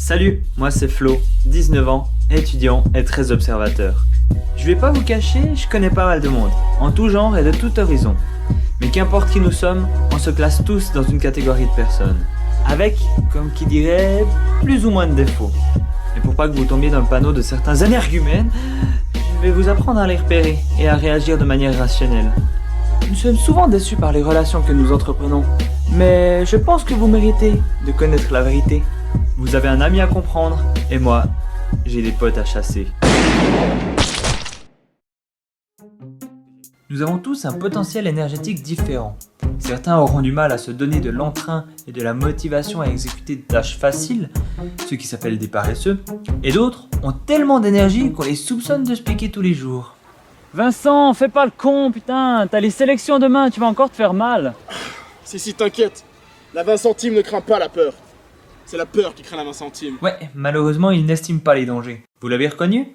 Salut, moi c'est Flo, 19 ans, étudiant et très observateur. Je vais pas vous cacher, je connais pas mal de monde, en tout genre et de tout horizon. Mais qu'importe qui nous sommes, on se classe tous dans une catégorie de personnes. Avec, comme qui dirait, plus ou moins de défauts. Et pour pas que vous tombiez dans le panneau de certains énergumènes, je vais vous apprendre à les repérer et à réagir de manière rationnelle. Nous sommes souvent déçus par les relations que nous entreprenons, mais je pense que vous méritez de connaître la vérité. Vous avez un ami à comprendre, et moi, j'ai des potes à chasser. Nous avons tous un potentiel énergétique différent. Certains auront du mal à se donner de l'entrain et de la motivation à exécuter des tâches faciles, ceux qui s'appellent des paresseux, et d'autres ont tellement d'énergie qu'on les soupçonne de se piquer tous les jours. Vincent, fais pas le con, putain, t'as les sélections demain, tu vas encore te faire mal. Si, t'inquiète, la 20 centimes ne craint pas la peur. C'est la peur qui craint la 20 centimes. Ouais, malheureusement, il n'estime pas les dangers. Vous l'avez reconnu?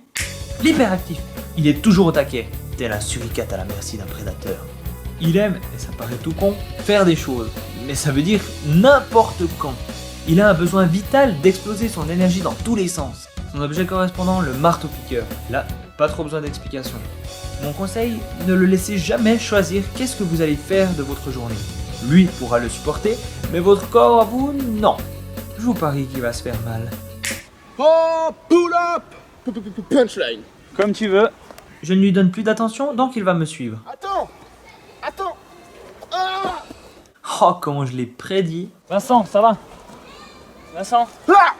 L'hyperactif. Il est toujours au taquet, tel un suricate à la merci d'un prédateur. Il aime, et ça paraît tout con, faire des choses, mais ça veut dire n'importe quand. Il a un besoin vital d'exploser son énergie dans tous les sens. Son objet correspondant, le marteau-piqueur. Là, pas trop besoin d'explication. Mon conseil, ne le laissez jamais choisir qu'est-ce que vous allez faire de votre journée. Lui pourra le supporter, mais votre corps à vous, non. Je vous parie qu'il va se faire mal. Oh, pull up punchline. Comme tu veux. Je ne lui donne plus d'attention, donc il va me suivre. Attends. Ah, Oh, comment je l'ai prédit. Vincent, ça va? Vincent, ah.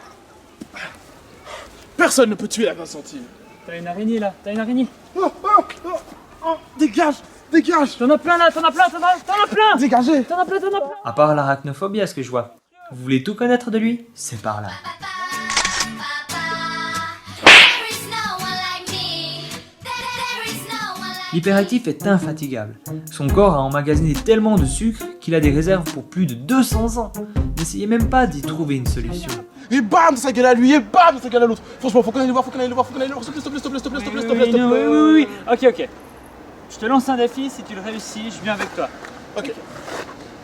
Personne ne peut tuer la 20 centimes. t'as une araignée là, t'as une araignée. Dégage. T'en as plein là, t'en as plein. Dégagez. T'en as plein. À part l'arachnophobie, à ce que je vois. Vous voulez tout connaître de lui? C'est par là. L'hyperactif est infatigable. Son corps a emmagasiné tellement de sucre qu'il a des réserves pour plus de 200 ans. N'essayez même pas d'y trouver une solution. Et bam, ça gueule à lui, et bam, ça gueule à l'autre. Franchement, faut qu'on aille le voir, S'il te plaît. Oui. Ok. Je te lance un défi, si tu le réussis, je viens avec toi. Ok.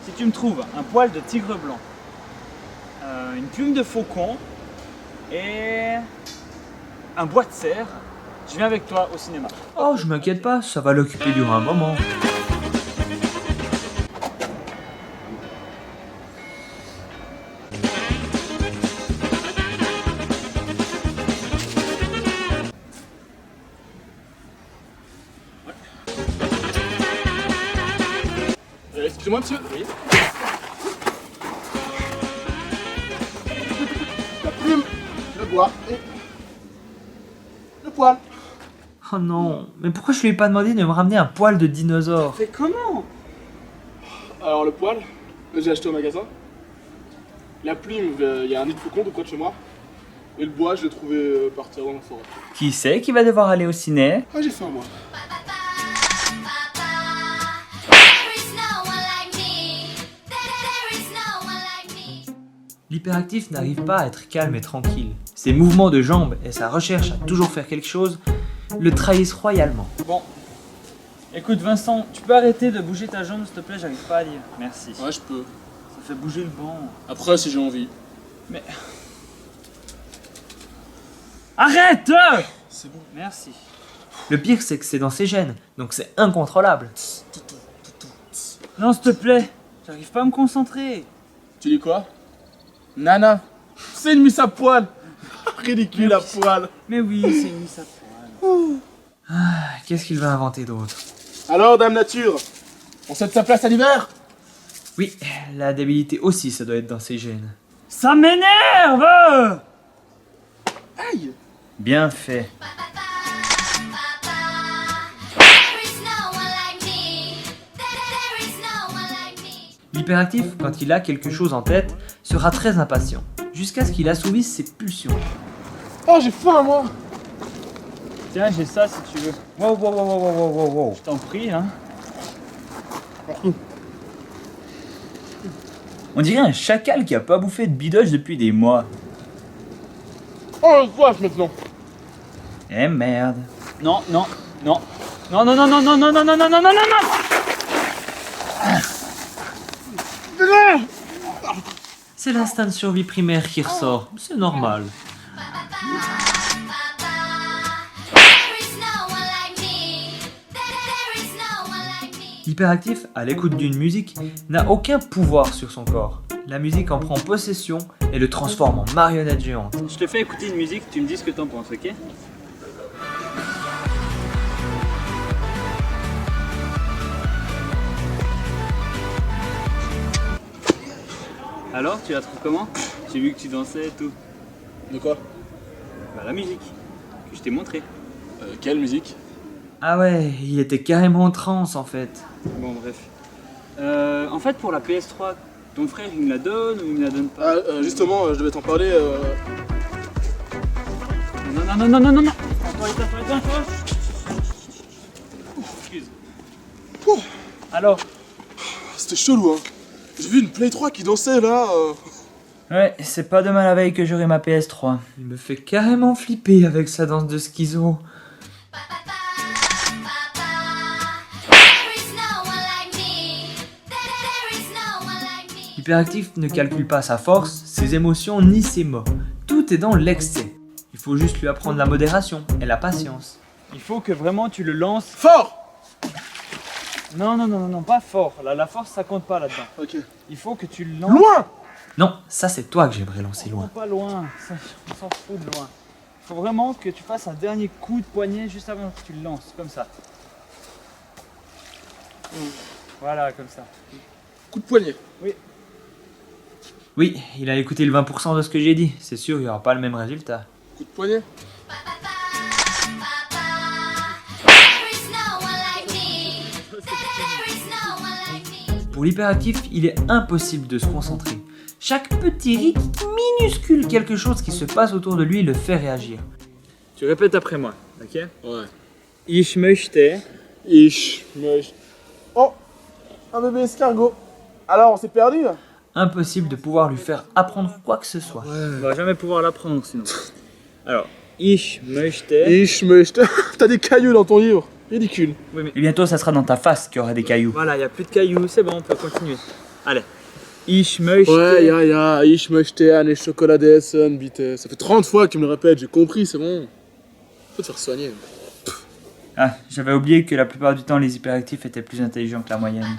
Si tu me trouves un poil de tigre blanc, une plume de faucon et un bois de cerf, je viens avec toi au cinéma. Oh, je m'inquiète pas, ça va l'occuper durant un moment. Excusez-moi, monsieur. Oui. La plume, le bois et le poil. Oh non, mais pourquoi je lui ai pas demandé de me ramener un poil de dinosaure? Mais comment? Alors le poil, j'ai acheté au magasin. La plume, il y a un nid de faucon tout près de chez moi. Et le bois, je l'ai trouvé par terre dans la forêt. Qui c'est qui va devoir aller au ciné? Ah, j'ai faim moi. L'hyperactif n'arrive pas à être calme et tranquille. Ses mouvements de jambes et sa recherche à toujours faire quelque chose le trahissent royalement. Bon. Écoute Vincent, tu peux arrêter de bouger ta jambe s'il te plaît, j'arrive pas à lire. Merci. Ouais, je peux. Ça fait bouger le banc. Après, si j'ai envie. Mais... Arrête! C'est bon. Merci. Le pire, c'est que c'est dans ses gènes, donc c'est incontrôlable. Non s'il te plaît, j'arrive pas à me concentrer. Tu dis quoi? Nana. C'est une mise à poil. Ridicule à poil. Mais oui, c'est une mise à poil. Qu'est-ce qu'il va inventer d'autre? Alors, Dame Nature, on cède sa place à l'hiver? Oui, la débilité aussi, ça doit être dans ses gènes. Ça m'énerve! Aïe. Bien fait. L'hyperactif, quand il a quelque chose en tête, sera très impatient, jusqu'à ce qu'il assouvisse ses pulsions. Oh, j'ai faim moi. Tiens, j'ai ça si tu veux. Wow. Je t'en prie, hein. On dirait un chacal qui a pas bouffé de bidoche depuis des mois. Oh, j'ai soif maintenant. Eh merde. Non. C'est l'instinct de survie primaire qui ressort, c'est normal. L'hyperactif, à l'écoute d'une musique, n'a aucun pouvoir sur son corps. La musique en prend possession et le transforme en marionnette géante. Je te fais écouter une musique, tu me dis ce que t'en penses, ok? Alors, tu la trouves comment? J'ai vu que tu dansais et tout. De quoi? Bah la musique, que je t'ai montré. Quelle musique? Ah ouais, il était carrément en transe en fait. Bon bref. En fait pour la PS3, ton frère il me la donne ou il me la donne pas? Justement, je devais t'en parler. Non. Attends. Excuse. Oh, Alors? c'était chelou, hein. J'ai vu une Play 3 qui dansait là. Ouais, c'est pas demain la veille que j'aurai ma PS3. Il me fait carrément flipper avec sa danse de schizo. L'hyperactif ne calcule pas sa force, ses émotions ni ses mots. Tout est dans l'excès. Il faut juste lui apprendre la modération et la patience. Il faut que vraiment tu le lances. Fort! Non, pas fort. La force ça compte pas là-dedans. Ok. Il faut que tu le lances. Loin! Non, ça c'est toi que j'aimerais lancer Non, loin. pas loin. Ça, on s'en fout de loin. Il faut vraiment que tu fasses un dernier coup de poignet juste avant que tu le lances, comme ça. Voilà, comme ça. Coup de poignet. Oui, il a écouté le 20% de ce que j'ai dit. C'est sûr, il n'y aura pas le même résultat. Coup de poignet. Pour l'hyperactif, il est impossible de se concentrer. Chaque petit rythme minuscule, quelque chose qui se passe autour de lui, le fait réagir. Tu répètes après moi, ok? Ouais. Ich möchte. Oh! Un bébé escargot. Alors, on s'est perdu là? Impossible de pouvoir lui faire apprendre quoi que ce soit. On va jamais pouvoir l'apprendre sinon. Alors, ich möchte. T'as des cailloux dans ton livre. Ridicule. Oui, mais Et bientôt, ça sera dans ta face qu'il y aura des cailloux. voilà, il n'y a plus de cailloux, c'est bon, on peut continuer. Allez. Ich möchte. Ouais, ja. Ich möchte eine Schokolade essen, bitte. Ça fait 30 fois qu'il me le répète, j'ai compris, c'est bon. Faut te faire soigner. Ah, j'avais oublié que la plupart du temps, les hyperactifs étaient plus intelligents que la moyenne.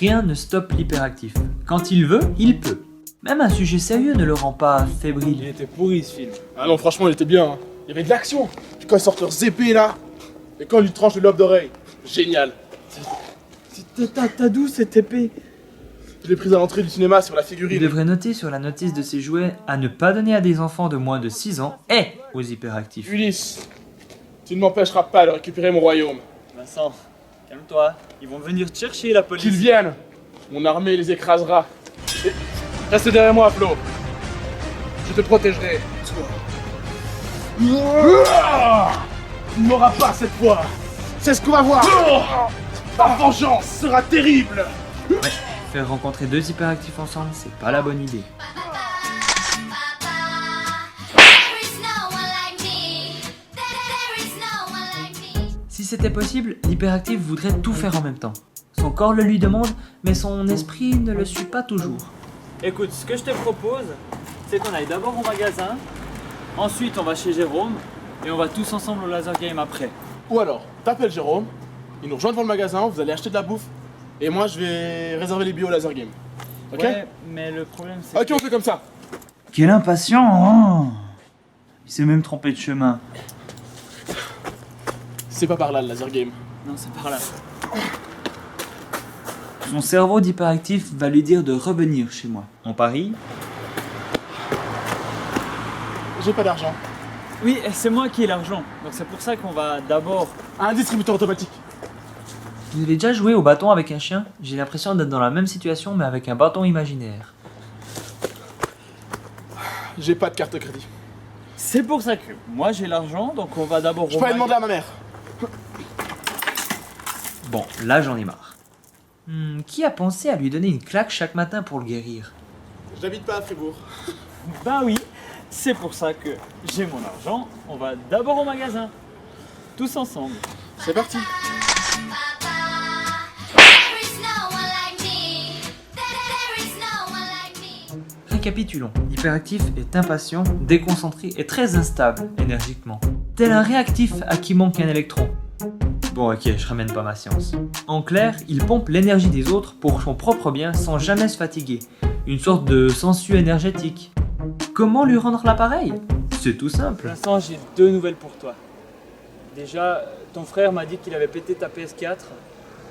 Rien ne stoppe l'hyperactif. Quand il veut, il peut. Même un sujet sérieux ne le rend pas Il fébrile. était pourri ce film. Ah non, franchement, il était bien. Hein. Il y avait de l'action. Puis quand ils sortent leurs épées là, et quand ils lui tranchent le lobe d'oreille, génial. T'as d'où cette épée? Je l'ai prise à l'entrée du cinéma sur la Il figurine. devrait noter sur la notice de ses jouets à ne pas donner à des enfants de moins de 6 ans et aux hyperactifs. Ulysse, tu ne m'empêcheras pas de récupérer mon royaume. Vincent, calme-toi. Ils vont venir te chercher la police. Qu'ils viennent, mon armée les écrasera. Et reste derrière moi, Flo. Je te protégerai. Toi. Tu ne m'auras pas cette fois. C'est ce qu'on va voir. Ma vengeance sera terrible. Faire rencontrer deux hyperactifs ensemble, c'est pas la bonne idée. Si c'était possible, l'hyperactif voudrait tout faire en même temps. Son corps le lui demande, mais son esprit ne le suit pas toujours. Écoute, ce que je te propose, c'est qu'on aille d'abord au magasin, ensuite on va chez Jérôme, et on va tous ensemble au laser game après. Ou alors, t'appelles Jérôme, il nous rejoint devant le magasin, vous allez acheter de la bouffe, et moi je vais réserver les billets au laser game. Ok? Ouais, mais le problème c'est Ok, on fait comme ça. Quel impatient, hein! Il s'est même trompé de chemin. C'est pas par là le laser game. Non, c'est par là. Son cerveau d'hyperactif va lui dire de revenir chez moi. On parie? J'ai pas d'argent. Oui, et c'est moi qui ai l'argent, donc c'est pour ça qu'on va d'abord... Un distributeur automatique. Vous avez déjà joué au bâton avec un chien? J'ai l'impression d'être dans la même situation, mais avec un bâton imaginaire. J'ai pas de carte de crédit. C'est pour ça que moi j'ai l'argent, donc on va d'abord... Je peux aller demander à ma mère. Bon, là j'en ai marre. Qui a pensé à lui donner une claque chaque matin pour le guérir? J'habite pas à Fribourg. Ben oui, c'est pour ça que j'ai mon argent, on va d'abord au magasin. Tous ensemble. C'est parti. Ba, ba, Récapitulons. L'hyperactif est impatient, déconcentré et très instable énergiquement. Tel un réactif à qui manque un électron. Bon ok, je ramène pas ma science. En clair, il pompe l'énergie des autres pour son propre bien sans jamais se fatiguer. Une sorte de sensu énergétique. Comment lui rendre l'appareil? C'est tout Pour simple. l'instant, j'ai 2 nouvelles pour toi. Déjà, ton frère m'a dit qu'il avait pété ta PS4.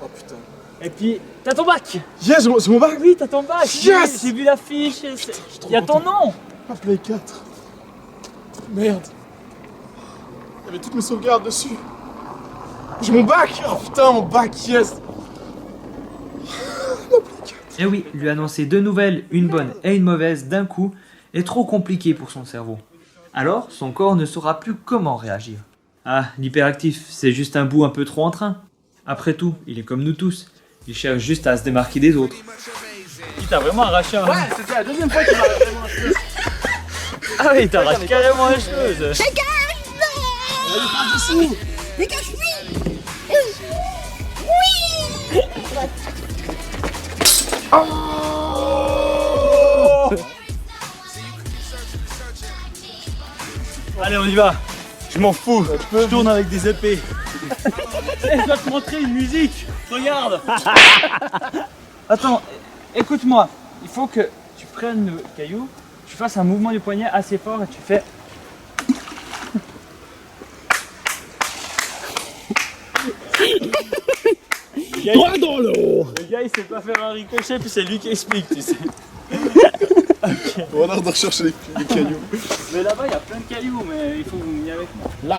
Oh putain. Et puis, t'as ton bac! Yes, c'est mon bac. Oui, t'as ton bac! Yes. J'ai vu l'affiche, il y a ton nom! Ah, Play 4. Merde. Il y avait toutes mes sauvegardes dessus. J'ai mon bac. Oh putain, mon bac, yes. Et oui, lui annoncer 2 nouvelles, une bonne et une mauvaise d'un coup, est trop compliqué pour son cerveau. Alors, son corps ne saura plus comment réagir. Ah, l'hyperactif, c'est juste un bout un peu trop en train. Après tout, il est comme nous tous. Il cherche juste à se démarquer des autres. Il t'a vraiment arraché un. Ouais, c'était la deuxième fois qu'il m'a vraiment un peu. Ah oui, il t'arrache carrément les choses! Allez, on y va! Je m'en fous! Je tourne avec des épées! Je dois te montrer une musique! Regarde! Attends, écoute-moi! Il faut que tu prennes le caillou, tu fasses un mouvement du poignet assez fort et tu fais. Droit dans l'eau! Le gars il sait pas faire un ricochet puis c'est lui qui explique, tu sais. On a de rechercher les cailloux. Mais là-bas il y a plein de cailloux mais il faut venir avec moi.